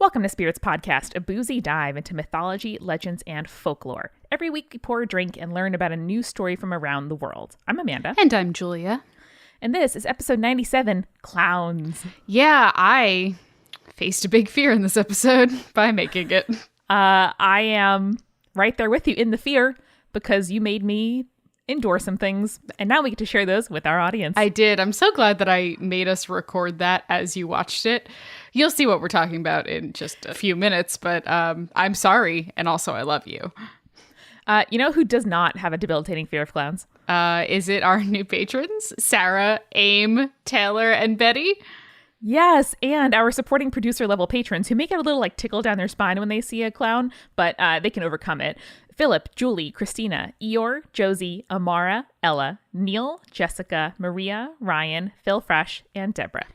Welcome to Spirits Podcast, a boozy dive into mythology, legends, and folklore. Every week we pour a drink and learn about a new story from around the world. I'm Amanda. And I'm Julia. And this is episode 97, Clowns. Yeah, I faced a big fear in this episode by making it. I am right there with you in the fear because you made me endure some things, and now we get to share those with our audience. I did. I'm so glad that I made us record that as you watched it. You'll see what we're talking about in just a few minutes, but I'm sorry, and also I love you. You know who does not have a debilitating fear of clowns? Is it our new patrons? Sarah, Aim, Taylor, and Betty? Yes, and our supporting producer level patrons who may get a little tickle down their spine when they see a clown, but they can overcome it. Philip, Julie, Christina, Eeyore, Josie, Amara, Ella, Neil, Jessica, Maria, Ryan, Phil Fresh, and Deborah.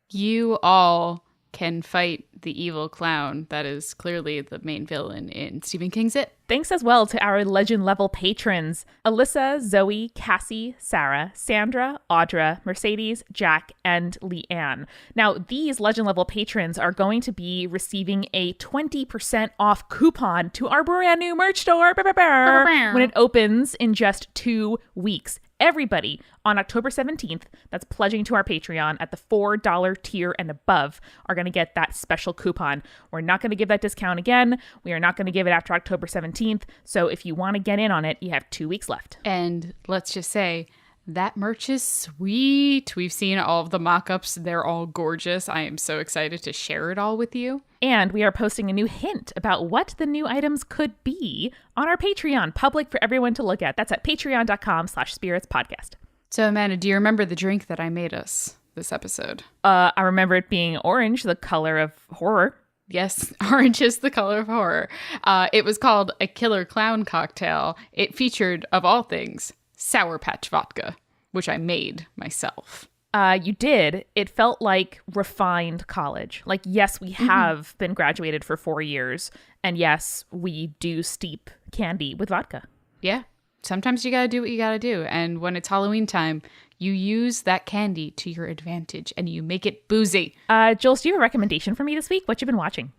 You all can fight the evil clown that is clearly the main villain in Stephen King's It. Thanks as well to our legend level patrons, Alyssa, Zoe, Cassie, Sarah, Sandra, Audra, Mercedes, Jack, and Leanne. Now, these legend level patrons are going to be receiving a 20% off coupon to our brand new merch store when it opens in just 2 weeks. Everybody on October 17th that's pledging to our Patreon at the $4 tier and above are going to get that special coupon. We're not going to give that discount again. We are not going to give it after October 17th. So if you want to get in on it, you have 2 weeks left. And let's just say that merch is sweet. We've seen all of the mock-ups. They're all gorgeous. I am so excited to share it all with you. And we are posting a new hint about what the new items could be on our Patreon, public for everyone to look at. That's at patreon.com/spiritspodcast. So, Amanda, do you remember the drink that I made us this episode? I remember it being orange, the color of horror. Yes, orange is the color of horror. It was called a Killer Clown Cocktail. It featured, of all things, Sour Patch vodka, which I made myself. You did. It felt like refined college. Like, yes, we have been graduated for 4 years. And yes, we do steep candy with vodka. Yeah. Sometimes you gotta do what you gotta do. And when it's Halloween time, you use that candy to your advantage and you make it boozy. Jules, do you have a recommendation for me this week? What you been watching?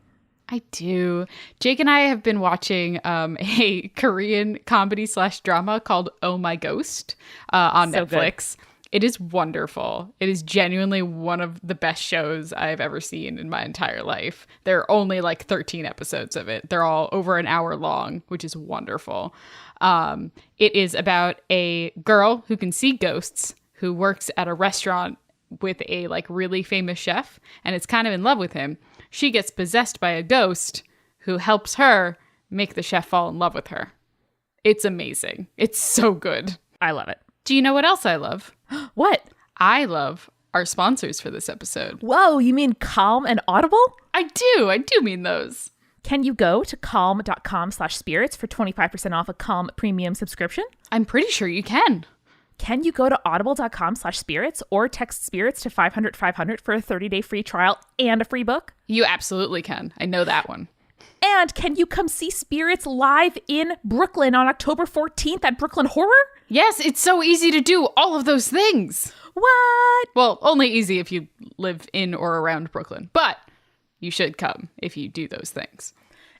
I do. Jake and I have been watching a Korean comedy/drama called Oh My Ghost on Netflix. Good. It is wonderful. It is genuinely one of the best shows I've ever seen in my entire life. There are only 13 episodes of it. They're all over an hour long, which is wonderful. It is about a girl who can see ghosts, who works at a restaurant with a really famous chef, and is kind of in love with him. She gets possessed by a ghost who helps her make the chef fall in love with her. It's amazing. It's so good. I love it. Do you know what else I love? What? I love our sponsors for this episode. Whoa, you mean Calm and Audible? I do mean those. Can you go to calm.com/spirits for 25% off a Calm premium subscription? I'm pretty sure you can. Can you go to audible.com/spirits or text spirits to 500-500 for a 30-day free trial and a free book? You absolutely can. I know that one. And can you come see Spirits live in Brooklyn on October 14th at Brooklyn Horror? Yes, it's so easy to do all of those things. What? Well, only easy if you live in or around Brooklyn, but you should come if you do those things.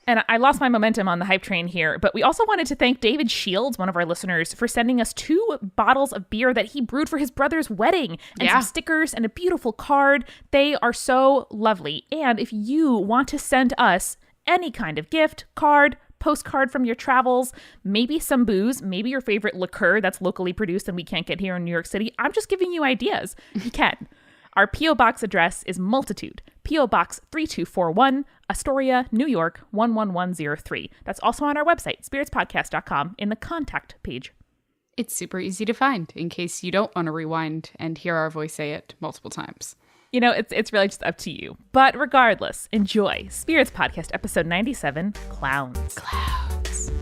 And I lost my momentum on the hype train here, but we also wanted to thank David Shields, one of our listeners, for sending us 2 bottles of beer that he brewed for his brother's wedding, and some stickers and a beautiful card. They are so lovely. And if you want to send us any kind of gift, card, postcard from your travels, maybe some booze, maybe your favorite liqueur that's locally produced and we can't get here in New York City, I'm just giving you ideas. You can. Our P.O. Box address is Multitude, P.O. Box 3241, Astoria, New York 11103. That's also on our website, spiritspodcast.com, in the contact page. It's super easy to find in case you don't want to rewind and hear our voice say it multiple times. You know, it's really just up to you. But regardless, enjoy Spirits Podcast episode 97, Clowns. Clowns.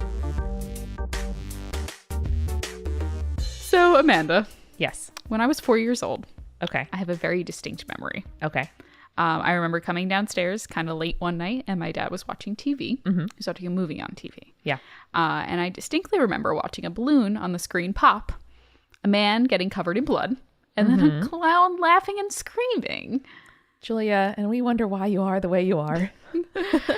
So, Amanda. Yes. When I was 4 years old, okay, I have a very distinct memory. Okay. I remember coming downstairs kind of late one night, and my dad was watching TV. Mm-hmm. He was watching a movie on TV. Yeah. And I distinctly remember watching a balloon on the screen pop, a man getting covered in blood, and then a clown laughing and screaming. Julia, and we wonder why you are the way you are.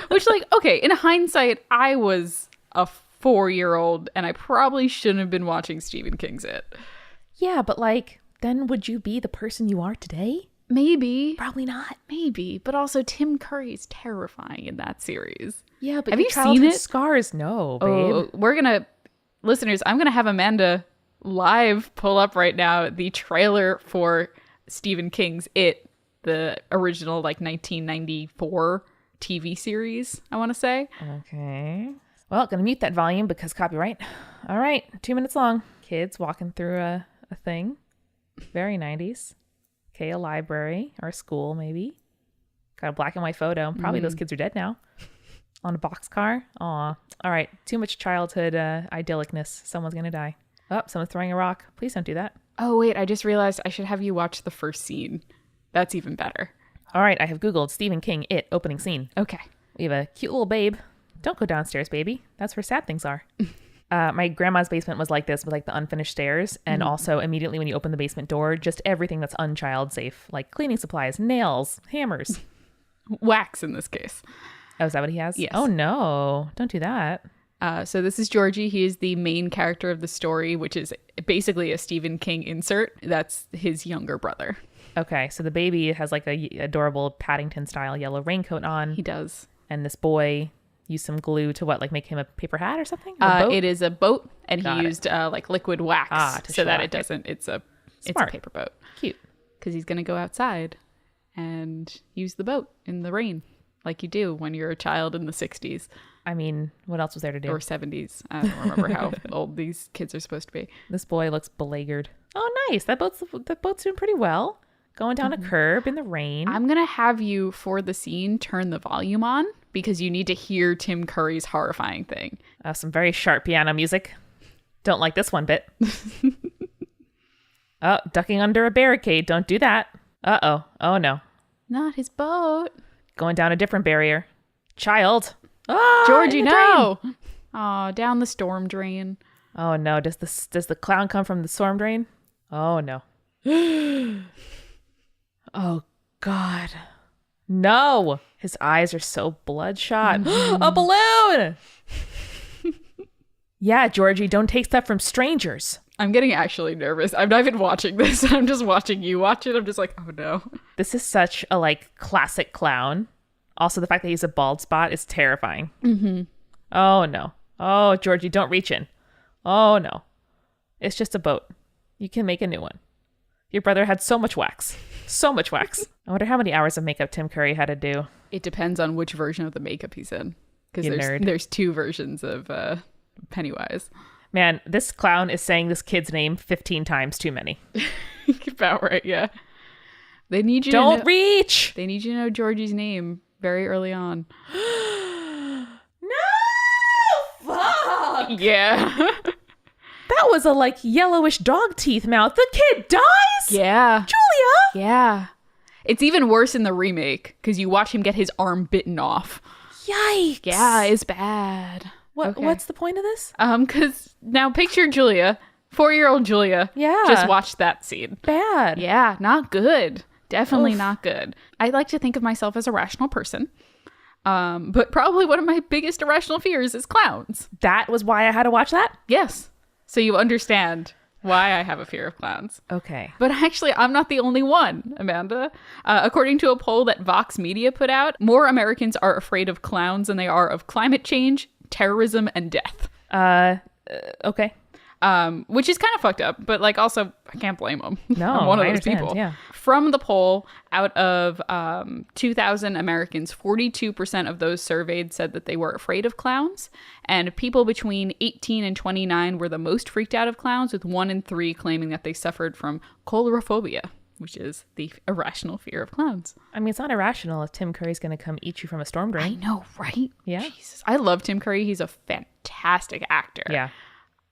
Which, like, okay, in hindsight, I was a 4-year-old and I probably shouldn't have been watching Stephen King's It. Yeah, but like, then would you be the person you are today? Maybe. Probably not. Maybe. But also, Tim Curry is terrifying in that series. Yeah, but have you seen it? Scars? No, babe. Oh, we're going to, listeners, I'm going to have Amanda live pull up right now the trailer for Stephen King's It, the original, like, 1994 TV series, I want to say. Okay. Well, gonna mute that volume because copyright. All right, 2 minutes long. Kids walking through a thing. Very 90s. Okay, a library or a school, maybe. Got a black and white photo. Probably those kids are dead now. On a boxcar. Aw. All right, too much childhood idyllicness. Someone's gonna die. Oh, someone's throwing a rock. Please don't do that. Oh, wait, I just realized I should have you watch the first scene. That's even better. All right, I have Googled Stephen King, It, opening scene. Okay. We have a cute little babe. Don't go downstairs, baby. That's where sad things are. My grandma's basement was like this with like the unfinished stairs. And also immediately when you open the basement door, just everything that's unchild safe, like cleaning supplies, nails, hammers. Wax in this case. Oh, is that what he has? Yes. Oh, no. Don't do that. So this is Georgie. He is the main character of the story, which is basically a Stephen King insert. That's his younger brother. Okay, so the baby has like a adorable Paddington-style yellow raincoat on. He does. And this boy used some glue to what, like make him a paper hat or something? Or it is a boat, and he used like liquid wax so that it doesn't. It's a paper boat. Cute. Because he's gonna go outside and use the boat in the rain, like you do when you're a child in the 60s. I mean, what else was there to do? Or 70s. I don't remember how old these kids are supposed to be. This boy looks beleaguered. Oh, nice. That boat's doing pretty well. Going down a curb in the rain. I'm going to have you, for the scene, turn the volume on because you need to hear Tim Curry's horrifying thing. Some very sharp piano music. Don't like this one bit. Oh, ducking under a barricade. Don't do that. Uh-oh. Oh, no. Not his boat. Going down a different barrier. Child. Oh, Georgie, no. Oh, down the storm drain. Oh, no. Does the clown come from the storm drain? Oh, no. Oh, God. No. His eyes are so bloodshot. A balloon. Yeah, Georgie, don't take stuff from strangers. I'm getting actually nervous. I'm not even watching this. I'm just watching you watch it. I'm just like, oh, no. This is such a, like, classic clown. Also, the fact that he's a bald spot is terrifying. Mm-hmm. Oh, no. Oh, Georgie, don't reach in. Oh, no. It's just a boat. You can make a new one. Your brother had so much wax. So much wax. I wonder how many hours of makeup Tim Curry had to do. It depends on which version of the makeup he's in. Because there's two versions of Pennywise. Man, this clown is saying this kid's name 15 times too many. About right, yeah. They need you Don't reach! They need you to know Georgie's name very early on. No! Fuck! Yeah. That was a, like, yellowish dog teeth mouth. The kid dies? Yeah. Julia? Yeah. It's even worse in the remake, because you watch him get his arm bitten off. Yikes. Yeah, it's bad. What's the point of this? Because now picture Julia, 4-year-old Julia. Yeah. Just watched that scene. Bad. Yeah, not good. Definitely not good. I like to think of myself as a rational person. But probably one of my biggest irrational fears is clowns. That was why I had to watch that? Yes. So you understand why I have a fear of clowns. Okay. But actually, I'm not the only one, Amanda. According to a poll that Vox Media put out, more Americans are afraid of clowns than they are of climate change, terrorism, and death. Okay. Which is kind of fucked up, but like also I can't blame them. No, I'm one of I those understand, people. yeah. From the poll, out of 2,000 Americans, 42% of those surveyed said that they were afraid of clowns, and people between 18 and 29 were the most freaked out of clowns, with 1 in 3 claiming that they suffered from coulrophobia, which is the irrational fear of clowns. I mean, it's not irrational if Tim Curry's going to come eat you from a storm drain. I know, right? Yeah. Jesus, I love Tim Curry. He's a fantastic actor. Yeah.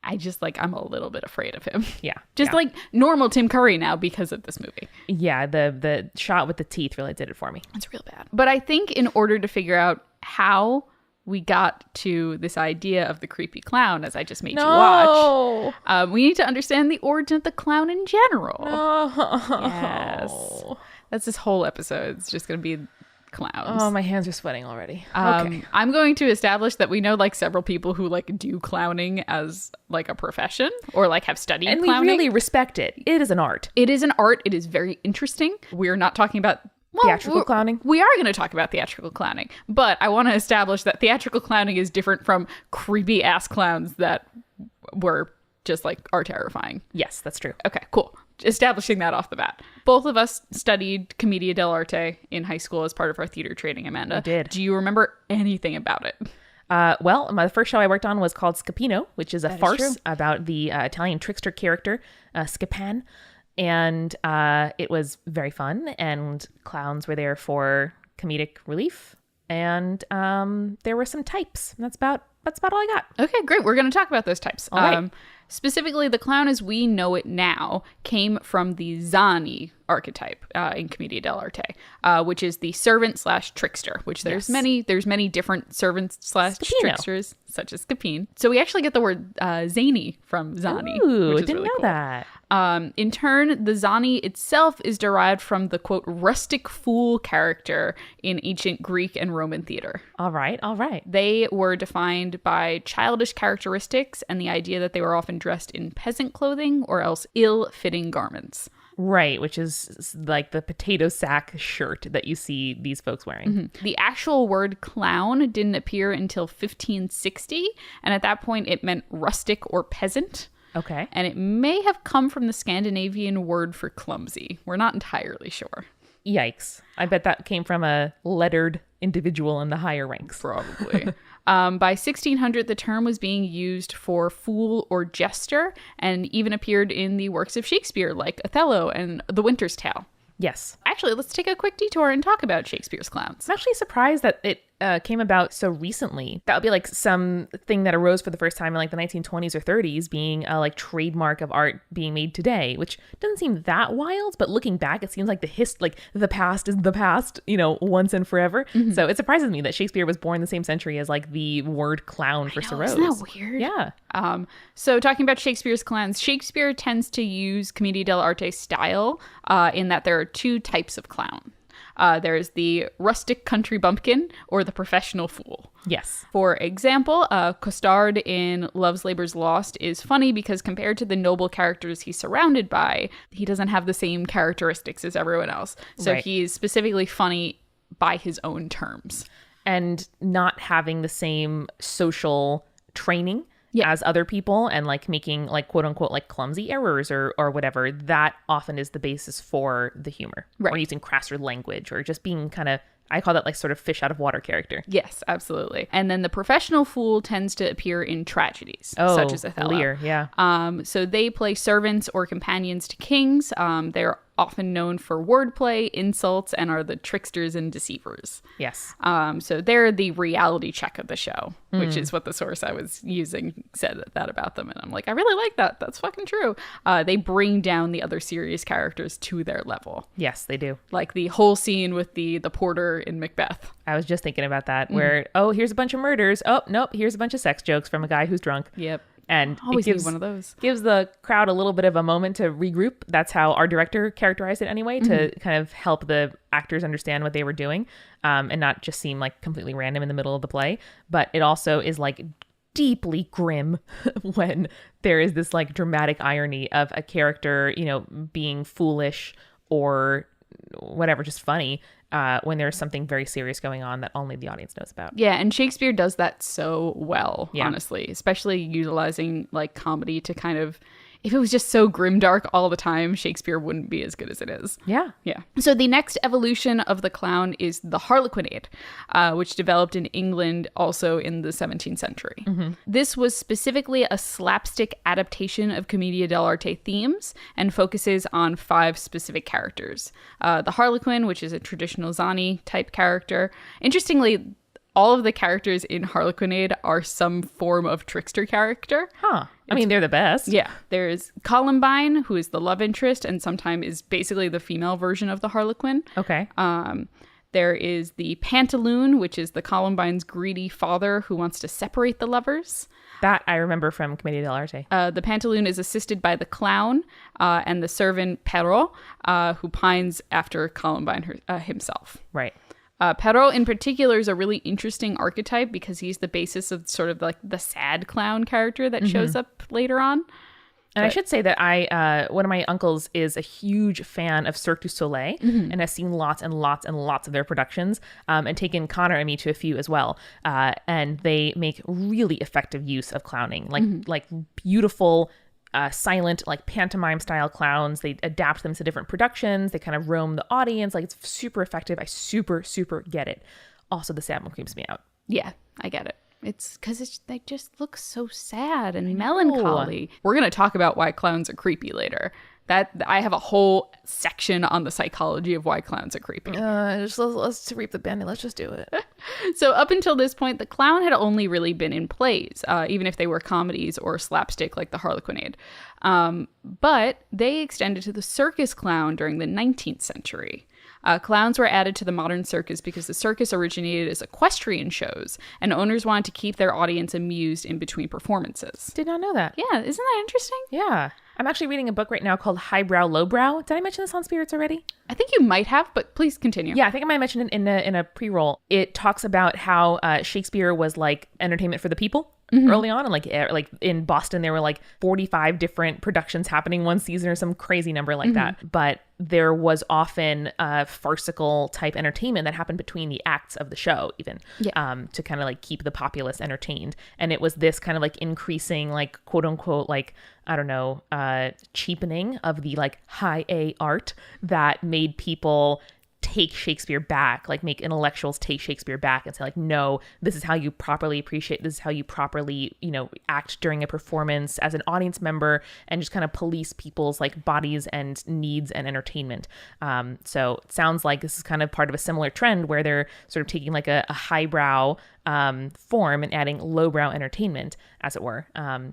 I just I'm a little bit afraid of him. Yeah. Just like normal Tim Curry now because of this movie. Yeah, the shot with the teeth really did it for me. It's real bad. But I think in order to figure out how we got to this idea of the creepy clown, as I just made you watch, we need to understand the origin of the clown in general. Oh. Yes. That's this whole episode. It's just going to be clowns. Oh, my hands are sweating already. Okay. I'm going to establish that we know like several people who like do clowning as like a profession or like have studied and clowning. We really respect it. It is an art. It is an art. It is very interesting. We're not talking about theatrical clowning. We are going to talk about theatrical clowning, but I want to establish that theatrical clowning is different from creepy ass clowns that were just like are terrifying. Yes, that's true. Okay, cool. Establishing that off the bat. Both of us studied Commedia dell'arte in high school as part of our theater training, Amanda. I did. Do you remember anything about it? Well, my first show I worked on was called Scapino, which is a farce about the Italian trickster character, Scapan. And it was very fun, and clowns were there for comedic relief. And there were some types. That's about all I got. Okay, great. We're going to talk about those types. All right. Specifically, the clown as we know it now came from the Zani archetype in Commedia dell'arte, which is the servant / trickster, which there's many different servants / tricksters, such as Scapin. So we actually get the word zany from Zani. Ooh, which is didn't really know cool. that. In turn, the Zani itself is derived from the, quote, rustic fool character in ancient Greek and Roman theater. All right. They were defined by childish characteristics and the idea that they were often dressed in peasant clothing or else ill-fitting garments. Right, which is like the potato sack shirt that you see these folks wearing. Mm-hmm. The actual word clown didn't appear until 1560, and at that point it meant rustic or peasant. Okay. And it may have come from the Scandinavian word for clumsy. We're not entirely sure. Yikes. I bet that came from a lettered individual in the higher ranks. Probably. By 1600, the term was being used for fool or jester and even appeared in the works of Shakespeare like Othello and The Winter's Tale. Yes. Actually, let's take a quick detour and talk about Shakespeare's clowns. I'm actually surprised that it came about so recently. That would be like something that arose for the first time in like the 1920s or 30s, being a like trademark of art being made today, which doesn't seem that wild. But looking back, it seems like the past is the past, once and forever. Mm-hmm. So it surprises me that Shakespeare was born the same century as like the word clown first arose. Isn't that weird? Yeah. So talking about Shakespeare's clowns, Shakespeare tends to use Commedia dell'arte style in that there are two types of clown. There's the rustic country bumpkin or the professional fool. Yes. For example, Costard in Love's Labour's Lost is funny because compared to the noble characters he's surrounded by, he doesn't have the same characteristics as everyone else. So he's specifically funny by his own terms. And not having the same social training as other people and like making like quote unquote like clumsy errors or whatever, that often is the basis for the humor. Or using crasser language or just being kind of, I call that like sort of fish out of water character. Yes, absolutely. And then the professional fool tends to appear in tragedies, such as Othello. Lear, yeah. So they play servants or companions to kings. They're often known for wordplay, insults, and are the tricksters and deceivers. Yes. So they're the reality check of the show, which is what the source I was using said that about them. And I'm like, I really like that. That's fucking true. They bring down the other serious characters to their level. Yes, they do. Like the whole scene with the porter in Macbeth. I was just thinking about that, where, here's a bunch of murders. Oh, nope, here's a bunch of sex jokes from a guy who's drunk. Yep. And always it gives one of those. Gives the crowd a little bit of a moment to regroup. That's how our director characterized it anyway, to kind of help the actors understand what they were doing, and not just seem like completely random in the middle of the play. But it also is like deeply grim when there is this like dramatic irony of a character, being foolish or whatever, just funny, when there's something very serious going on that only the audience knows about. Yeah, and Shakespeare does that so well, honestly, especially utilizing like comedy to kind of, if it was just so grimdark all the time, Shakespeare wouldn't be as good as it is. Yeah. Yeah. So the next evolution of the clown is the harlequinade, which developed in England also in the 17th century. Mm-hmm. This was specifically a slapstick adaptation of Commedia dell'arte themes and focuses on 5 specific characters. The Harlequin, which is a traditional Zani type character. Interestingly, all of the characters in Harlequinade are some form of trickster character. Huh. I mean, they're the best. Yeah. There's Columbine, who is the love interest and sometimes is basically the female version of the Harlequin. Okay. There is the Pantaloon, which is the Columbine's greedy father who wants to separate the lovers. That I remember from Commedia dell'arte. The Pantaloon is assisted by the clown and the servant Perrault, who pines after Columbine himself. Right. Perrault in particular is a really interesting archetype because he's the basis of sort of like the sad clown character that shows up later on. And I should say that one of my uncles is a huge fan of Cirque du Soleil and has seen lots and lots and lots of their productions and taken Connor and me to a few as well. And they make really effective use of clowning, like beautiful, silent, like pantomime style clowns. They adapt them to different productions. They kind of roam the audience. Like, it's super effective. I super, super get it. Also, the sad one creeps me out. Yeah, I get it. It's because they just look so sad and melancholy. We're going to talk about why clowns are creepy later. I have a whole section on the psychology of why clowns are creepy. Let's reap the Band-Aid. Let's just do it. So up until this point, the clown had only really been in plays, even if they were comedies or slapstick like the Harlequinade. But they extended to the circus clown during the 19th century. Clowns were added to the modern circus because the circus originated as equestrian shows, and owners wanted to keep their audience amused in between performances. Did not know that. Yeah, isn't that interesting? Yeah. I'm actually reading a book right now called Highbrow, Lowbrow. Did I mention this on Spirits already? I think you might have, but please continue. Yeah, I think I might have mentioned it in a pre-roll. It talks about how Shakespeare was like entertainment for the people. Early on, and like in Boston, there were like 45 different productions happening one season or some crazy number like that. But there was often farcical type entertainment that happened between the acts of the show, even to kind of like keep the populace entertained. And it was this kind of like increasing, like quote unquote, like, I don't know, cheapening of the like high A art that made people take Shakespeare back, like make intellectuals take Shakespeare back and say like, no, this is how you properly appreciate, this is how you properly, act during a performance as an audience member, and just kind of police people's like bodies and needs and entertainment. So it sounds like this is kind of part of a similar trend where they're sort of taking like a highbrow form and adding lowbrow entertainment, as it were,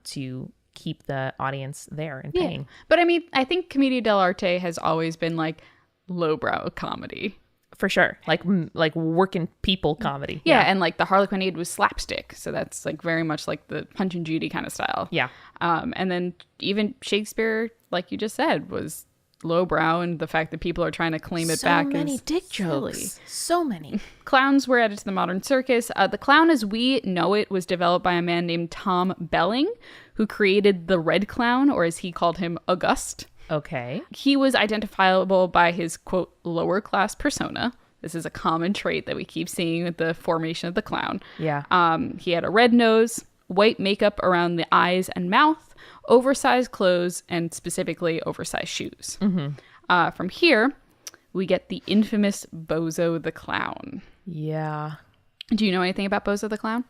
to keep the audience there and paying. But I mean, I think Commedia dell'arte has always been like lowbrow comedy. For sure. Like working people comedy. Yeah, and like the Harlequinade was slapstick. So that's like very much like the Punch and Judy kind of style. Yeah. And then even Shakespeare, like you just said, was lowbrow, and the fact that people are trying to claim it back is so many dick jokes. Silly. So many. Clowns were added to the modern circus. The clown as we know it was developed by a man named Tom Belling, who created the Red Clown, or as he called him, Auguste. Okay. He was identifiable by his, quote, lower class persona. This is a common trait that we keep seeing with the formation of the clown. Yeah. He had a red nose, white makeup around the eyes and mouth, oversized clothes, and specifically oversized shoes. From here, we get the infamous Bozo the Clown. Yeah. Do you know anything about Bozo the Clown?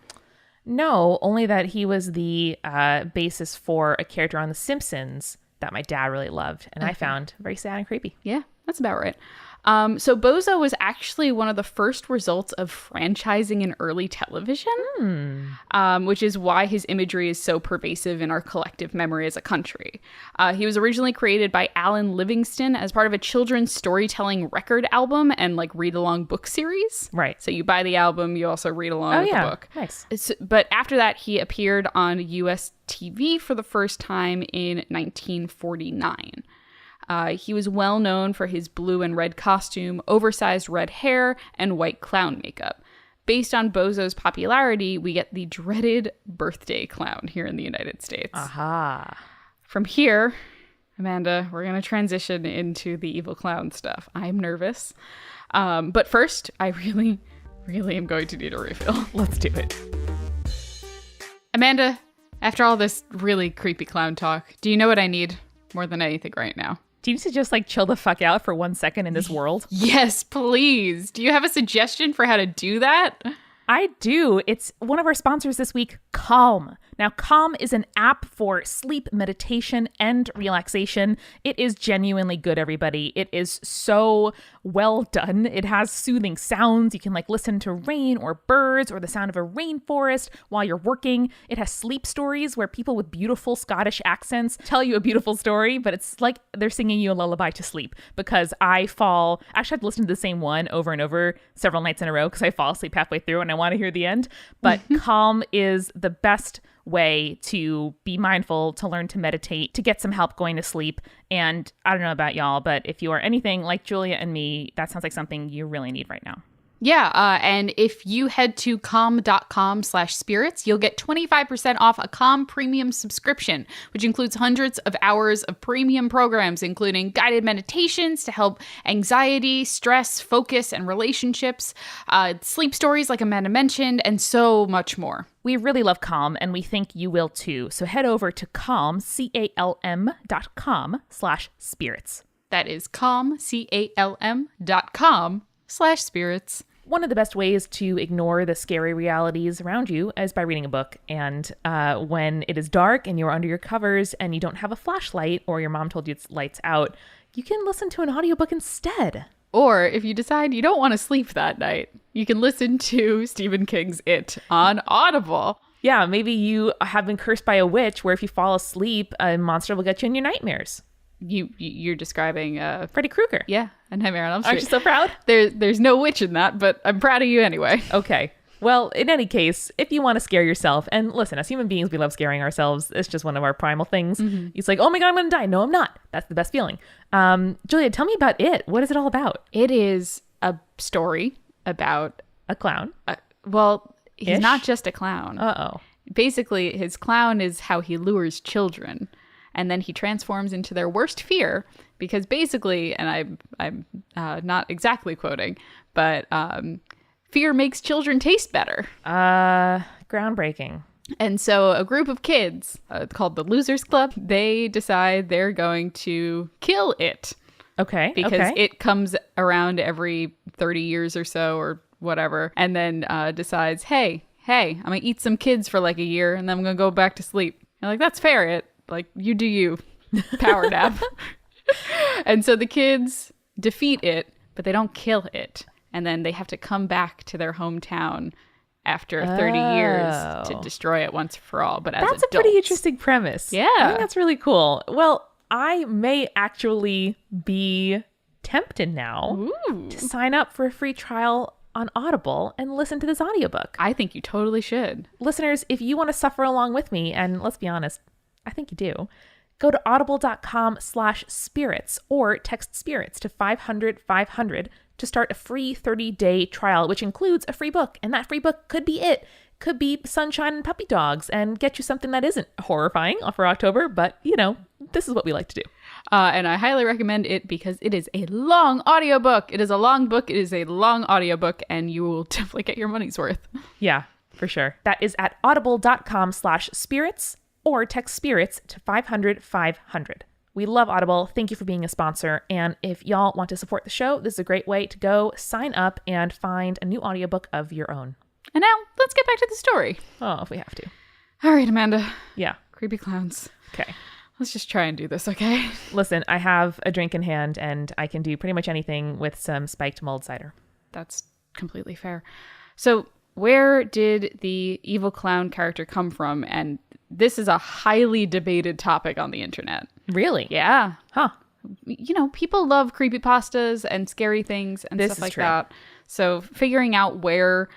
No, only that he was the basis for a character on The Simpsons that my dad really loved, and I found very sad and creepy. Yeah, that's about right. So Bozo was actually one of the first results of franchising in early television, which is why his imagery is so pervasive in our collective memory as a country. He was originally created by Alan Livingston as part of a children's storytelling record album and like read-along book series. Right. So you buy the album, you also read along with the book. Nice. But after that, he appeared on US TV for the first time in 1949. He was well known for his blue and red costume, oversized red hair, and white clown makeup. Based on Bozo's popularity, we get the dreaded birthday clown here in the United States. Aha. From here, Amanda, we're going to transition into the evil clown stuff. I'm nervous. But first, I really, really am going to need a refill. Let's do it. Amanda, after all this really creepy clown talk, do you know what I need more than anything right now? Do you need to just like chill the fuck out for 1 second in this world? Yes, please. Do you have a suggestion for how to do that? I do. It's one of our sponsors this week, Calm. Now, Calm is an app for sleep, meditation, and relaxation. It is genuinely good, everybody. It is so well done. It has soothing sounds. You can like listen to rain or birds or the sound of a rainforest while you're working. It has sleep stories where people with beautiful Scottish accents tell you a beautiful story, but it's like they're singing you a lullaby to sleep, because actually I've listened to the same one over and over several nights in a row because I fall asleep halfway through and I want to hear the end. But Calm is the best way to be mindful, to learn to meditate, to get some help going to sleep. And I don't know about y'all, but if you are anything like Julia and me, that sounds like something you really need right now. Yeah, and if you head to calm.com/spirits, you'll get 25% off a Calm premium subscription, which includes hundreds of hours of premium programs, including guided meditations to help anxiety, stress, focus, and relationships, sleep stories like Amanda mentioned, and so much more. We really love Calm, and we think you will too. So head over to calm.com/spirits. That is calm.com/spirits. One of the best ways to ignore the scary realities around you is by reading a book. And when it is dark and you're under your covers and you don't have a flashlight, or your mom told you it's lights out, you can listen to an audiobook instead. Or if you decide you don't want to sleep that night, you can listen to Stephen King's It on Audible. Yeah, maybe you have been cursed by a witch where if you fall asleep, a monster will get you in your nightmares. You're describing Freddy Krueger. Yeah, a Nightmare on Elm Street. Aren't you so proud? There's no witch in that, but I'm proud of you anyway. Okay. Well, in any case, if you want to scare yourself, and listen, as human beings, we love scaring ourselves. It's just one of our primal things. It's like, oh my God, I'm going to die. No, I'm not. That's the best feeling. Julia, tell me about it. What is it all about? It is a story about a clown. Well, he's not just a clown. Uh-oh. Basically, his clown is how he lures children. And then he transforms into their worst fear, because basically, and I'm not exactly quoting, but fear makes children taste better. Groundbreaking. And so a group of kids called the Losers Club, they decide they're going to kill it. Okay. Because it comes around every 30 years or so or whatever, and then decides, hey, I'm going to eat some kids for like a year, and then I'm going to go back to sleep. You're like, that's fair, it. Like, you do you. Power nap. And so the kids defeat it, but they don't kill it. And then they have to come back to their hometown after 30 years to destroy it once for all. But as that's adults. A pretty interesting premise. Yeah. I think that's really cool. Well, I may actually be tempted now to sign up for a free trial on Audible and listen to this audiobook. I think you totally should. Listeners, if you want to suffer along with me, and let's be honest, I think you do, go to audible.com/spirits or text spirits to 500-500 to start a free 30-day trial, which includes a free book. And that free book could be it. Could be Sunshine and Puppy Dogs, and get you something that isn't horrifying for October, but this is what we like to do. And I highly recommend it because it is a long audiobook. It is a long book. It is a long audiobook, and you will definitely get your money's worth. Yeah, for sure. That is at audible.com/spirits or text spirits to 500-500. We love Audible. Thank you for being a sponsor. And if y'all want to support the show, this is a great way to go sign up and find a new audiobook of your own. And now let's get back to the story. Oh, if we have to. All right, Amanda. Yeah. Creepy clowns. Okay. Let's just try and do this, okay? Listen, I have a drink in hand, and I can do pretty much anything with some spiked mulled cider. That's completely fair. So where did the evil clown character come from? And this is a highly debated topic on the internet. Really? Yeah. Huh. People love creepypastas and scary things and stuff like that. So figuring out where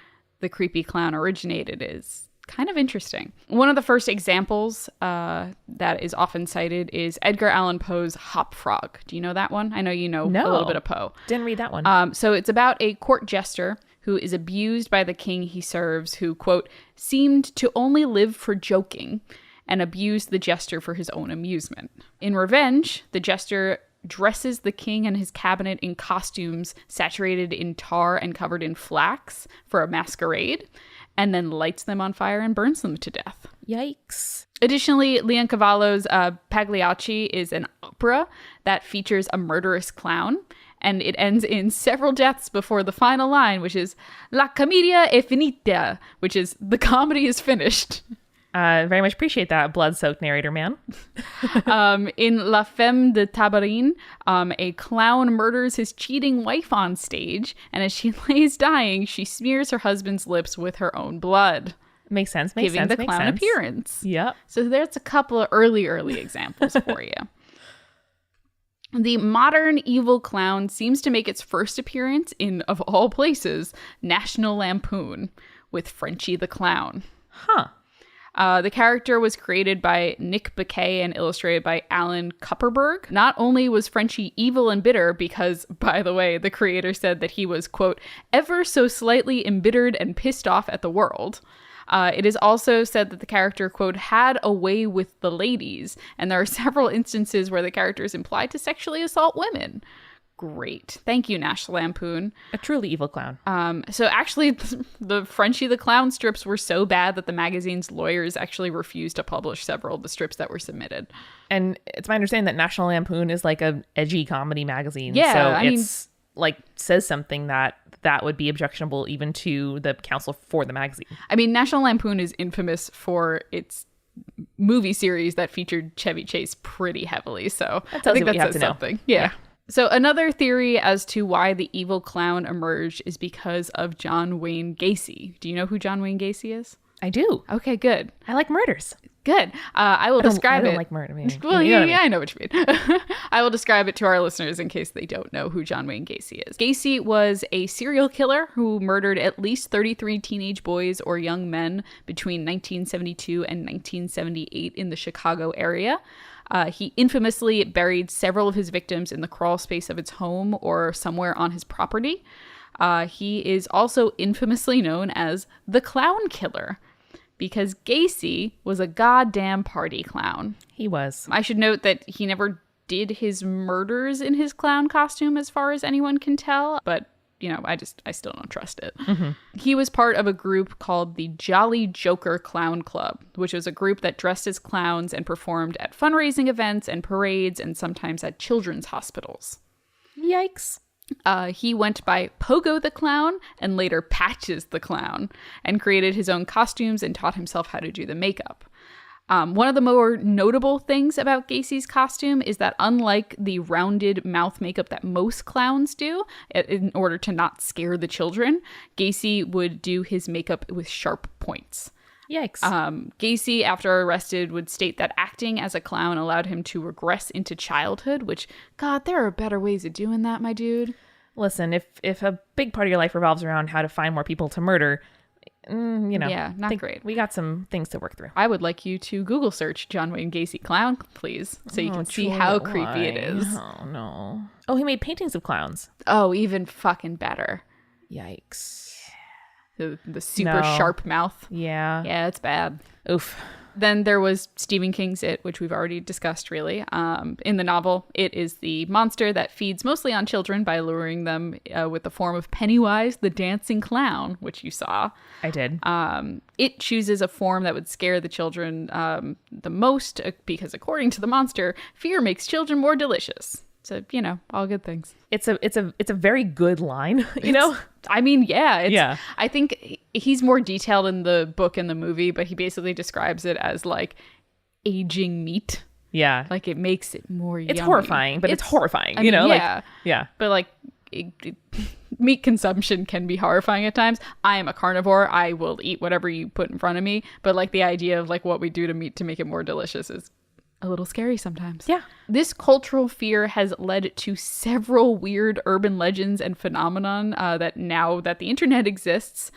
the creepy clown originated is kind of interesting. One of the first examples that is often cited is Edgar Allan Poe's Hop Frog. Do you know that one? I know you know a little bit of Poe. Didn't read that one. So it's about a court jester who is abused by the king he serves, who, quote, seemed to only live for joking and abused the jester for his own amusement. In revenge, the jester dresses the king and his cabinet in costumes saturated in tar and covered in flax for a masquerade, and then lights them on fire and burns them to death. Yikes. Additionally, Leoncavallo's Pagliacci is an opera that features a murderous clown, and it ends in several deaths before the final line, which is La commedia è finita, which is the comedy is finished. Very much appreciate that, blood-soaked narrator man. In La Femme de Tabarin, a clown murders his cheating wife on stage, and as she lays dying, she smears her husband's lips with her own blood. Makes sense. Giving the clown appearance. Yep. So there's a couple of early examples for you. The modern evil clown seems to make its first appearance in, of all places, National Lampoon with Frenchie the Clown. Huh. The character was created by Nick Bakay and illustrated by Alan Kupperberg. Not only was Frenchie evil and bitter because, by the way, the creator said that he was, quote, ever so slightly embittered and pissed off at the world. It is also said that the character, quote, had a way with the ladies, and there are several instances where the character is implied to sexually assault women. Great. Thank you, National Lampoon. A truly evil clown. So actually, the Frenchie the Clown strips were so bad that the magazine's lawyers actually refused to publish several of the strips that were submitted. And it's my understanding that National Lampoon is like an edgy comedy magazine. Yeah, so I mean, like says something that would be objectionable even to the counsel for the magazine. I mean, National Lampoon is infamous for its movie series that featured Chevy Chase pretty heavily. So I think that says something. Yeah. So another theory as to why the evil clown emerged is because of John Wayne Gacy. Do you know who John Wayne Gacy is? I do. Okay, good. I like murders. Good. I will describe it. I don't like murder. Well, yeah, I know what you mean. I will describe it to our listeners in case they don't know who John Wayne Gacy is. Gacy was a serial killer who murdered at least 33 teenage boys or young men between 1972 and 1978 in the Chicago area. He infamously buried several of his victims in the crawl space of its home or somewhere on his property. He is also infamously known as the Clown Killer, because Gacy was a goddamn party clown. He was. I should note that he never did his murders in his clown costume as far as anyone can tell, but, you know, I still don't trust it. Mm-hmm. He was part of a group called the Jolly Joker Clown Club, which was a group that dressed as clowns and performed at fundraising events and parades and sometimes at children's hospitals. Yikes. He went by Pogo the Clown and later Patches the Clown and created his own costumes and taught himself how to do the makeup. One of the more notable things about Gacy's costume is that unlike the rounded mouth makeup that most clowns do, in order to not scare the children, Gacy would do his makeup with sharp points. Yikes. Gacy, after arrested, would state that acting as a clown allowed him to regress into childhood, which, God, there are better ways of doing that, my dude. Listen, if a big part of your life revolves around how to find more people to murder, Yeah, not great. We got some things to work through. I would like you to Google search John Wayne Gacy clown, please, so you can see how creepy it is. Oh, no. Oh, he made paintings of clowns. Oh, even fucking better. Yikes. The super sharp mouth. Yeah. Yeah, it's bad. Oof. Then there was Stephen King's It, which we've already discussed, really. In the novel, it is the monster that feeds mostly on children by luring them with the form of Pennywise, the dancing clown, which you saw. I did. It chooses a form that would scare the children the most because, according to the monster, fear makes children more delicious. So, all good things. It's a very good line, I mean, yeah. Yeah. I think he's more detailed in the book and the movie, but he basically describes it as like aging meat. Yeah. Like it makes it more yummy. It's horrifying, but it's horrifying, yeah. Like, yeah. But like meat consumption can be horrifying at times. I am a carnivore. I will eat whatever you put in front of me. But like the idea of like what we do to meat to make it more delicious is a little scary sometimes. Yeah. This cultural fear has led to several weird urban legends and phenomenon that now that the internet exists,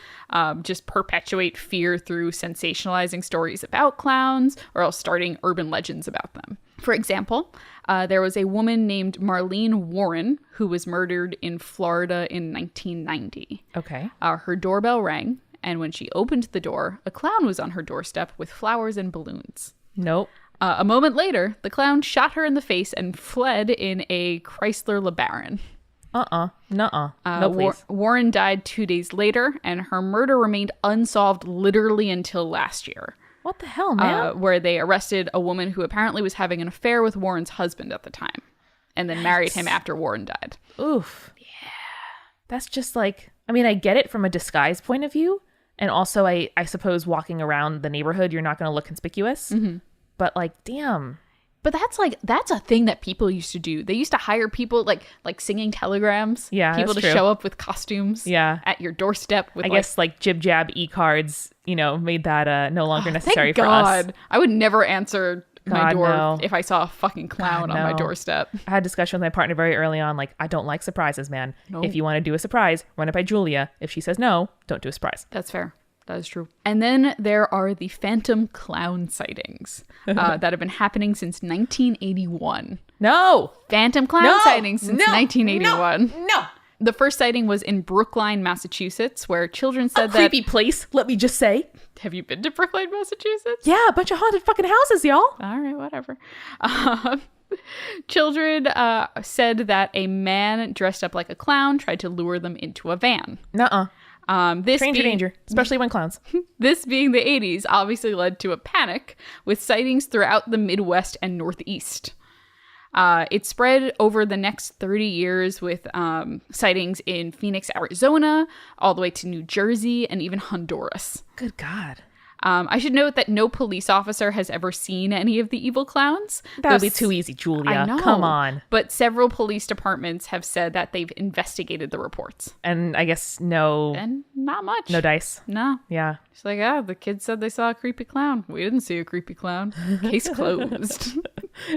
just perpetuate fear through sensationalizing stories about clowns or else starting urban legends about them. For example, there was a woman named Marlene Warren who was murdered in Florida in 1990. Okay. Her doorbell rang, and when she opened the door, a clown was on her doorstep with flowers and balloons. Nope. A moment later, the clown shot her in the face and fled in a Chrysler LeBaron. Nuh-uh. No, please. Warren died 2 days later, and her murder remained unsolved literally until last year. What the hell, man? Where they arrested a woman who apparently was having an affair with Warren's husband at the time, and then married him after Warren died. Oof. Yeah. That's just like, I mean, I get it from a disguise point of view, And also, I suppose walking around the neighborhood, you're not going to look conspicuous. Mm-hmm. But like, damn. But that's a thing that people used to do. They used to hire people like singing telegrams. Yeah, people to show up with costumes. Yeah, at your doorstep. With I guess like jib jab e-cards, made that no longer necessary thank for God. us. I would never answer my door no. if I saw a fucking clown on my doorstep. I had a discussion with my partner very early on. Like, I don't like surprises, man. No. If you want to do a surprise, run it by Julia. If she says no, don't do a surprise. That's fair. That is true. And then there are the phantom clown sightings that have been happening since 1981. No! Phantom clown sightings since 1981. No! The first sighting was in Brookline, Massachusetts, where children said that... creepy place, let me just say. Have you been to Brookline, Massachusetts? Yeah, a bunch of haunted fucking houses, y'all. All right, whatever. Children said that a man dressed up like a clown tried to lure them into a van. Nuh-uh. This Stranger danger, especially when clowns. This being the 80s obviously led to a panic with sightings throughout the Midwest and Northeast. It spread over the next 30 years with sightings in Phoenix, Arizona, all the way to New Jersey, and even Honduras. Good God. I should note that no police officer has ever seen any of the evil clowns. That would be too easy, Julia. I know. Come on. But several police departments have said that they've investigated the reports. And I guess no... And not much. No dice. No. Yeah. It's like, the kids said they saw a creepy clown. We didn't see a creepy clown. Case closed.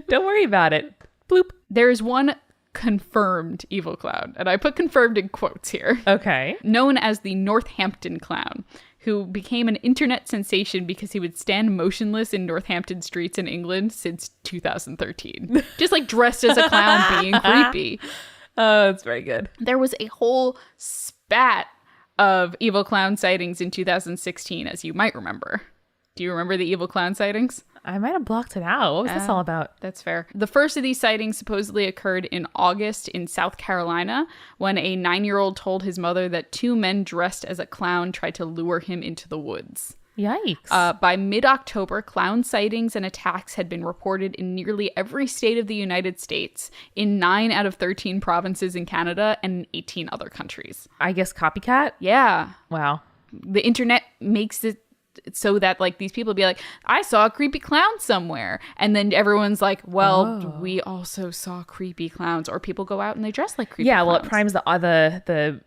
Don't worry about it. Bloop. There is one confirmed evil clown, and I put confirmed in quotes here. Okay. Known as the Northampton Clown, who became an internet sensation because he would stand motionless in Northampton streets in England since 2013. Just like dressed as a clown being creepy. Oh, that's very good. There was a whole spat of evil clown sightings in 2016, as you might remember. Do you remember the evil clown sightings? I might have blocked it out. What was this all about? That's fair. The first of these sightings supposedly occurred in August in South Carolina when a 9-year-old told his mother that 2 men dressed as a clown tried to lure him into the woods. Yikes. By mid-October, clown sightings and attacks had been reported in nearly every state of the United States, in 9 out of 13 provinces in Canada, and in 18 other countries. I guess copycat? Yeah. Wow. The internet makes it so that like these people be like, I saw a creepy clown somewhere, and then everyone's like, well, we also saw creepy clowns. Or people go out and they dress like creepy clowns. Well, it primes the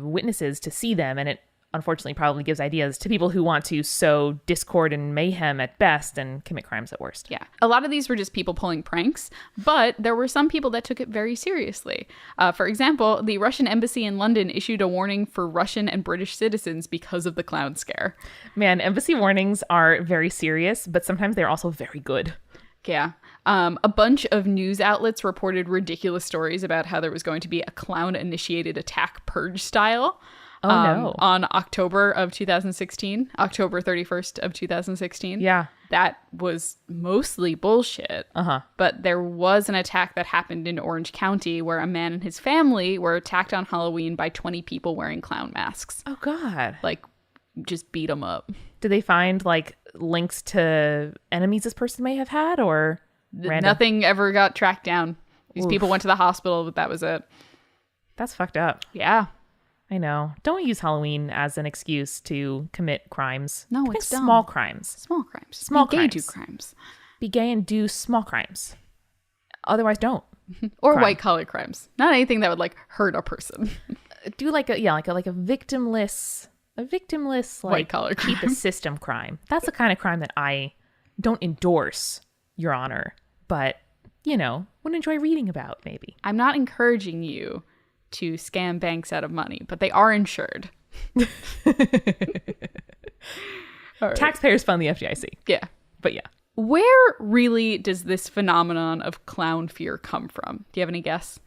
witnesses to see them, and it unfortunately probably gives ideas to people who want to sow discord and mayhem at best and commit crimes at worst. Yeah. A lot of these were just people pulling pranks, but there were some people that took it very seriously. For example, the Russian embassy in London issued a warning for Russian and British citizens because of the clown scare. Man, embassy warnings are very serious, but sometimes they're also very good. Yeah. A bunch of news outlets reported ridiculous stories about how there was going to be a clown-initiated attack purge style. No. On October of 2016, October 31st of 2016. Yeah. That was mostly bullshit. Uh-huh. But there was an attack that happened in Orange County where a man and his family were attacked on Halloween by 20 people wearing clown masks. Oh, God. Like, just beat them up. Did they find, like, links to enemies this person may have had, or random? Nothing ever got tracked down. These people went to the hospital, but that was it. That's fucked up. Yeah. I know. Don't use Halloween as an excuse to commit crimes. No, commit it's dumb. small crimes. Small crimes. Small Be gay, crimes. do crimes. Be gay and do small crimes. Otherwise, don't. Or white collar crimes. Not anything that would like hurt a person. Do like a victimless like white collar keep crime. the system crime. That's the kind of crime that I don't endorse, Your Honor, but would enjoy reading about maybe. I'm not encouraging you to scam banks out of money, but they are insured. Right. Taxpayers fund the FDIC. Yeah. But yeah. Where really does this phenomenon of clown fear come from? Do you have any guess?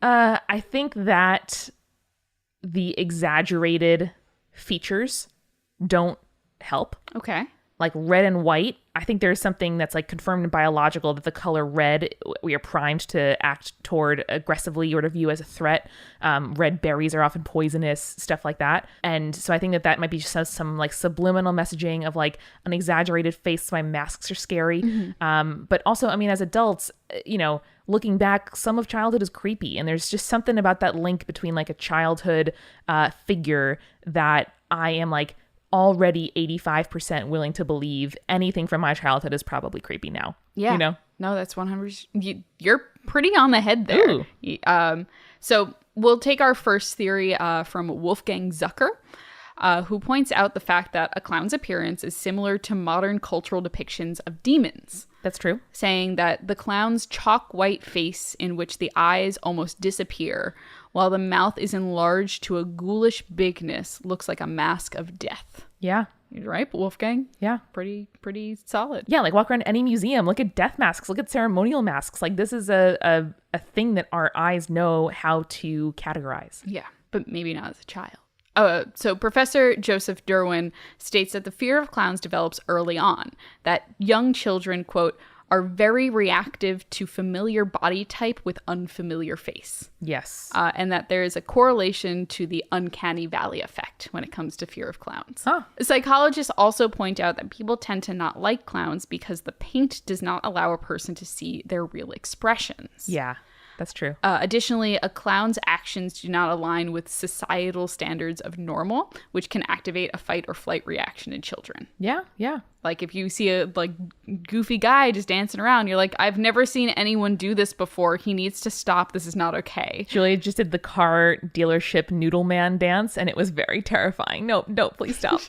I think that the exaggerated features don't help. Okay. Like red and white, I think there's something that's like confirmed and biological that the color red, we are primed to act toward aggressively or to view as a threat. Red berries are often poisonous, stuff like that. And so I think that might be just some like subliminal messaging of like an exaggerated face. So my masks are scary. Mm-hmm. But also, I mean, as adults, looking back, some of childhood is creepy. And there's just something about that link between like a childhood figure that I am like already 85% willing to believe anything from my childhood is probably creepy now. Yeah. You know? No, that's 100%. You're pretty on the head there. So we'll take our first theory from Wolfgang Zucker, who points out the fact that a clown's appearance is similar to modern cultural depictions of demons. That's true. Saying that the clown's chalk white face in which the eyes almost disappear, while the mouth is enlarged to a ghoulish bigness, looks like a mask of death. Yeah. You're right, Wolfgang. Yeah. Pretty solid. Yeah, like walk around any museum, look at death masks, look at ceremonial masks. Like this is a thing that our eyes know how to categorize. Yeah, but maybe not as a child. So Professor Joseph Derwin states that the fear of clowns develops early on, that young children, quote, are very reactive to familiar body type with unfamiliar face. Yes. And that there is a correlation to the uncanny valley effect when it comes to fear of clowns. Huh. Psychologists also point out that people tend to not like clowns because the paint does not allow a person to see their real expressions. Yeah. That's true. Additionally, a clown's actions do not align with societal standards of normal, which can activate a fight or flight reaction in children. Yeah, yeah. Like if you see a like goofy guy just dancing around, you're like, I've never seen anyone do this before. He needs to stop. This is not okay. Julia just did the car dealership noodle man dance, and it was very terrifying. No, please stop.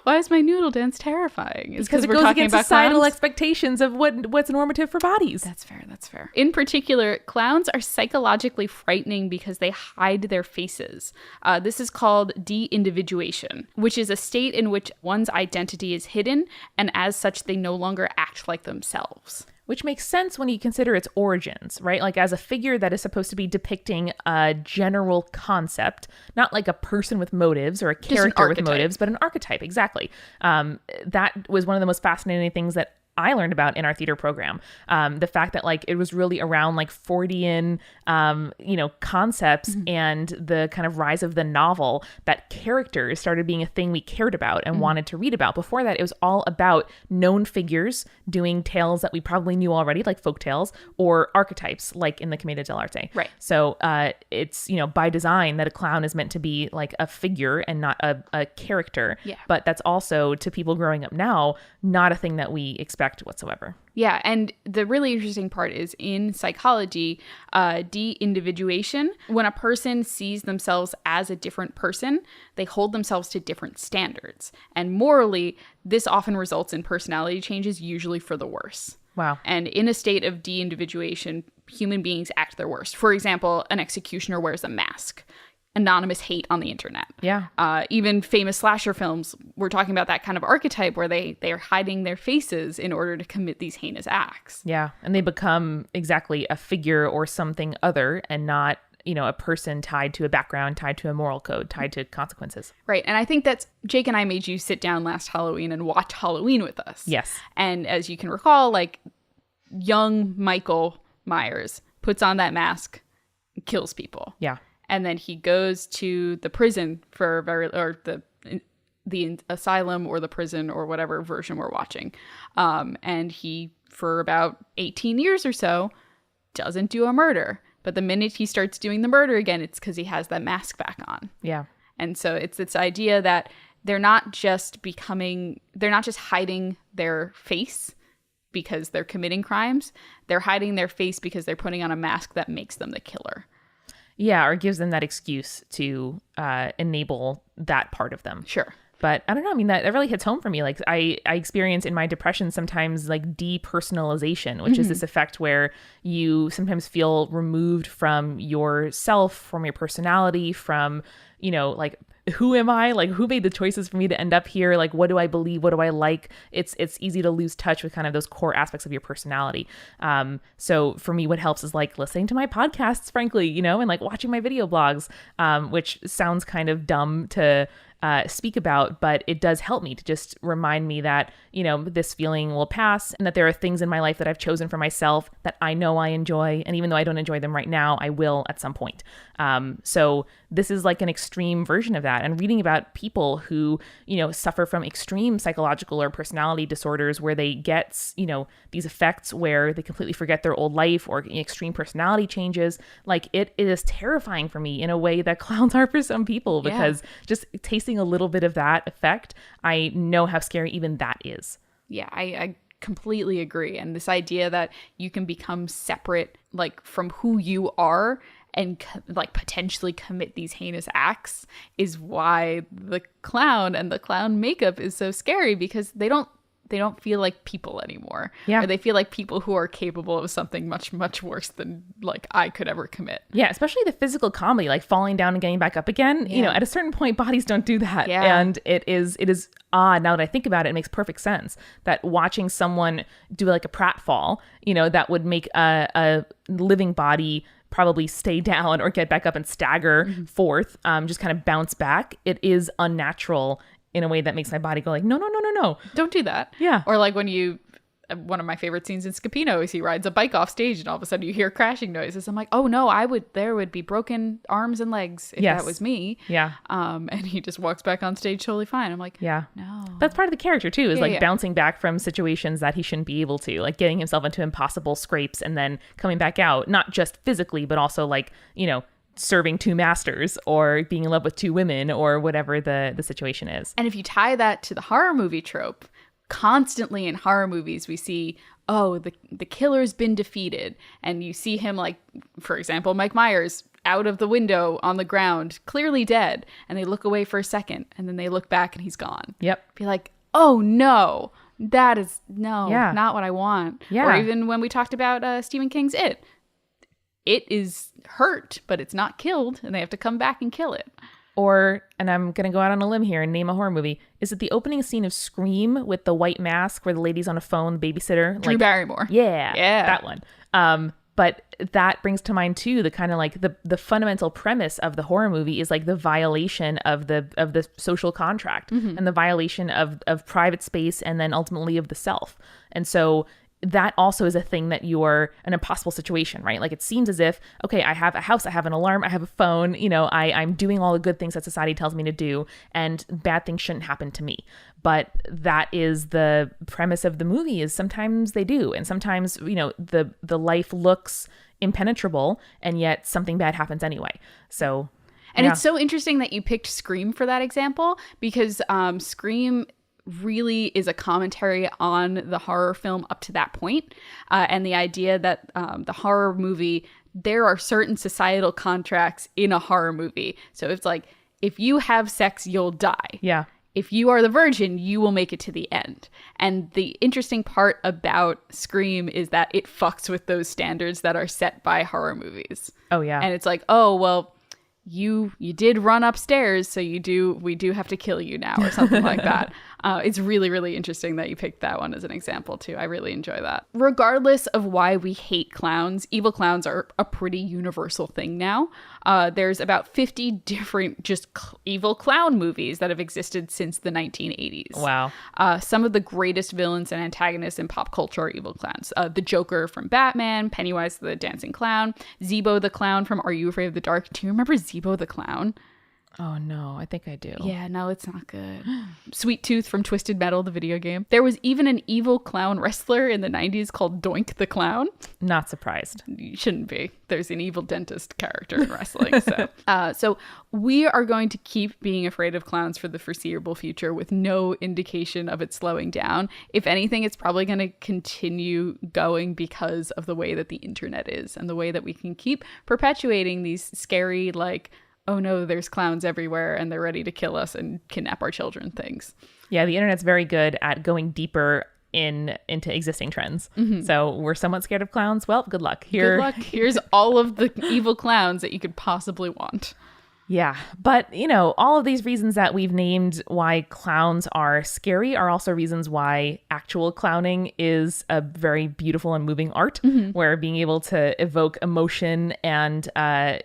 Why is my noodle dance terrifying? It's because it goes against societal expectations of what's normative for bodies. That's fair. In particular, clowns are psychologically frightening because they hide their faces. This is called de-individuation, which is a state in which one's identity is hidden, and as such, they no longer act like themselves. Which makes sense when you consider its origins, right? Like as a figure that is supposed to be depicting a general concept, not like a person with motives or a character with motives, but an archetype. Exactly. That was one of the most fascinating things that I learned about in our theater program. The fact that like it was really around like Fordian, concepts and the kind of rise of the novel that characters started being a thing we cared about and wanted to read about. Before that, it was all about known figures doing tales that we probably knew already, like folk tales, or archetypes, like in the Commedia dell'arte. Right. So it's, by design that a clown is meant to be like a figure and not a character. Yeah. But that's also, to people growing up now, not a thing that we expect whatsoever. Yeah, and the really interesting part is in psychology, de-individuation, when a person sees themselves as a different person, they hold themselves to different standards. And morally, this often results in personality changes, usually for the worse. Wow. And in a state of de-individuation, human beings act their worst. For example, an executioner wears a mask. Anonymous hate on the internet. Yeah. Even famous slasher films, we're talking about that kind of archetype where they are hiding their faces in order to commit these heinous acts. Yeah. And they become exactly a figure or something other and not, a person tied to a background, tied to a moral code, tied to consequences. Right. And I think that's Jake and I made you sit down last Halloween and watch Halloween with us. Yes. And as you can recall, like young Michael Myers puts on that mask, kills people. Yeah. And then he goes to the prison the asylum or the prison or whatever version we're watching. And he, for about 18 years or so, doesn't do a murder. But the minute he starts doing the murder again, it's because he has that mask back on. Yeah. And so it's this idea that they're not just hiding their face because they're committing crimes. They're hiding their face because they're putting on a mask that makes them the killer. Yeah, or gives them that excuse to enable that part of them. Sure. But I don't know. I mean, that really hits home for me. Like I experience in my depression sometimes like depersonalization, which is this effect where you sometimes feel removed from yourself, from your personality, from, like, who am I? Like, who made the choices for me to end up here? Like, what do I believe? What do I like? It's easy to lose touch with kind of those core aspects of your personality. So for me, what helps is like listening to my podcasts, frankly, and like watching my video blogs, which sounds kind of dumb to speak about, but it does help me to just remind me that, this feeling will pass and that there are things in my life that I've chosen for myself that I know I enjoy. And even though I don't enjoy them right now, I will at some point. So this is like an extreme version of that. And reading about people who, suffer from extreme psychological or personality disorders where they get, these effects where they completely forget their old life or extreme personality changes, like it is terrifying for me in a way that clowns are for some people, because just tasting missing a little bit of that effect, I know how scary even that is. Yeah, I completely agree. And this idea that you can become separate, like, from who you are and like potentially commit these heinous acts is why the clown and the clown makeup is so scary, because they don't feel like people anymore. Yeah. Or they feel like people who are capable of something much, much worse than like I could ever commit. Yeah, especially the physical comedy, like falling down and getting back up again. Yeah. You know, at a certain point, bodies don't do that. Yeah. And it is odd. Now that I think about it, it makes perfect sense that watching someone do like a pratfall, you know, that would make a living body probably stay down or get back up and stagger forth, just kind of bounce back. It is unnatural in a way that makes my body go like, no. Don't do that. Yeah. Or like when one of my favorite scenes in Scapino is he rides a bike off stage and all of a sudden you hear crashing noises. I'm like, oh no, there would be broken arms and legs if that was me. Yeah. And he just walks back on stage totally fine. I'm like, yeah, no. That's part of the character too, is bouncing back from situations that he shouldn't be able to, like getting himself into impossible scrapes and then coming back out, not just physically, but also like, you know, serving two masters or being in love with two women or whatever the situation is. And if you tie that to the horror movie trope, constantly in horror movies we see, oh, the killer's been defeated, and you see him, like, for example, Mike Myers out of the window on the ground, clearly dead, and they look away for a second and then they look back and he's gone. Yep. Be like, oh no, that is not what I want. Yeah. Or even when we talked about Stephen King's It is hurt, but it's not killed, and they have to come back and kill it. Or, and I'm going to go out on a limb here and name a horror movie. Is it the opening scene of Scream with the white mask where the lady's on a phone, the babysitter? Drew Barrymore. Yeah. That one. But that brings to mind too the kind of like the fundamental premise of the horror movie is like the violation of the social contract and the violation of private space and then ultimately of the self. And so that also is a thing that you're an impossible situation, right? Like it seems as if, okay, I have a house, I have an alarm, I have a phone, you know, I'm doing all the good things that society tells me to do, and bad things shouldn't happen to me. But that is the premise of the movie, is sometimes they do. And sometimes, you know, the life looks impenetrable and yet something bad happens anyway. So, and it's so interesting that you picked Scream for that example, because Scream really is a commentary on the horror film up to that point, and the idea that the horror movie, there are certain societal contracts in a horror movie. So it's like, if you have sex, you'll die. Yeah. If you are the virgin, you will make it to the end. And the interesting part about Scream is that it fucks with those standards that are set by horror movies. Oh yeah. And it's like, oh well, you did run upstairs, so we do have to kill you now, or something like that. It's really, really interesting that you picked that one as an example too. I really enjoy that. Regardless of why we hate clowns, evil clowns are a pretty universal thing now. There's about 50 different just evil clown movies that have existed since the 1980s. Wow. Some of the greatest villains and antagonists in pop culture are evil clowns. The Joker from Batman, Pennywise the Dancing Clown, Zeebo the Clown from Are You Afraid of the Dark? Do you remember Zeebo the Clown? Oh no, I think I do. Yeah, no, it's not good. Sweet Tooth from Twisted Metal, the video game. There was even an evil clown wrestler in the 90s called Doink the Clown. Not surprised. You shouldn't be. There's an evil dentist character in wrestling. So we are going to keep being afraid of clowns for the foreseeable future with no indication of it slowing down. If anything, it's probably going to continue going because of the way that the internet is and the way that we can keep perpetuating these scary, like, oh no, there's clowns everywhere and they're ready to kill us and kidnap our children things. Yeah, the internet's very good at going deeper into existing trends. Mm-hmm. So we're somewhat scared of clowns. Well, good luck. Good luck. Here's all of the evil clowns that you could possibly want. Yeah, but, you know, all of these reasons that we've named why clowns are scary are also reasons why actual clowning is a very beautiful and moving art, where being able to evoke emotion and,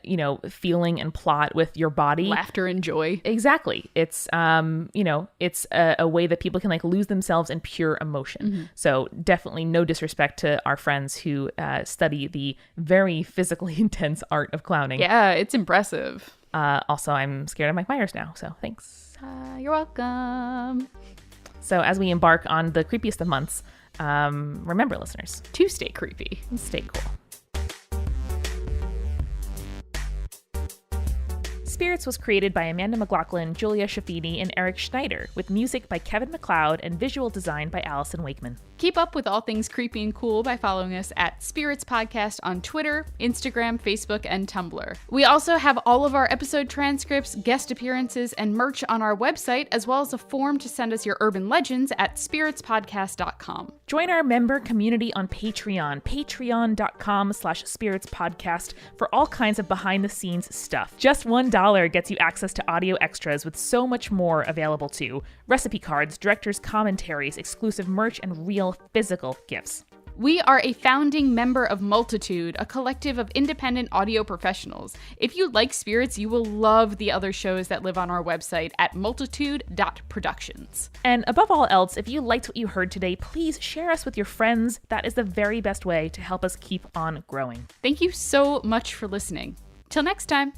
you know, feeling and plot with your body. Laughter and joy. Exactly. It's, you know, it's a way that people can, like, lose themselves in pure emotion. Mm-hmm. So definitely no disrespect to our friends who study the very physically intense art of clowning. Yeah, it's impressive. Also, I'm scared of Mike Myers now, so thanks. You're welcome. So as we embark on the creepiest of months, remember, listeners, to stay creepy and stay cool. Spirits was created by Amanda McLaughlin, Julia Shafini, and Eric Schneider, with music by Kevin MacLeod and visual design by Allison Wakeman. Keep up with all things creepy and cool by following us at Spirits Podcast on Twitter, Instagram, Facebook, and Tumblr. We also have all of our episode transcripts, guest appearances, and merch on our website, as well as a form to send us your urban legends at spiritspodcast.com. Join our member community on Patreon, patreon.com/spiritspodcast, for all kinds of behind-the-scenes stuff. Just $1 gets you access to audio extras with so much more available too. Recipe cards, director's commentaries, exclusive merch, and real physical gifts. We are a founding member of Multitude, a collective of independent audio professionals. If you like Spirits, you will love the other shows that live on our website at multitude.productions. And above all else, if you liked what you heard today, please share us with your friends. That is the very best way to help us keep on growing. Thank you so much for listening. Till next time.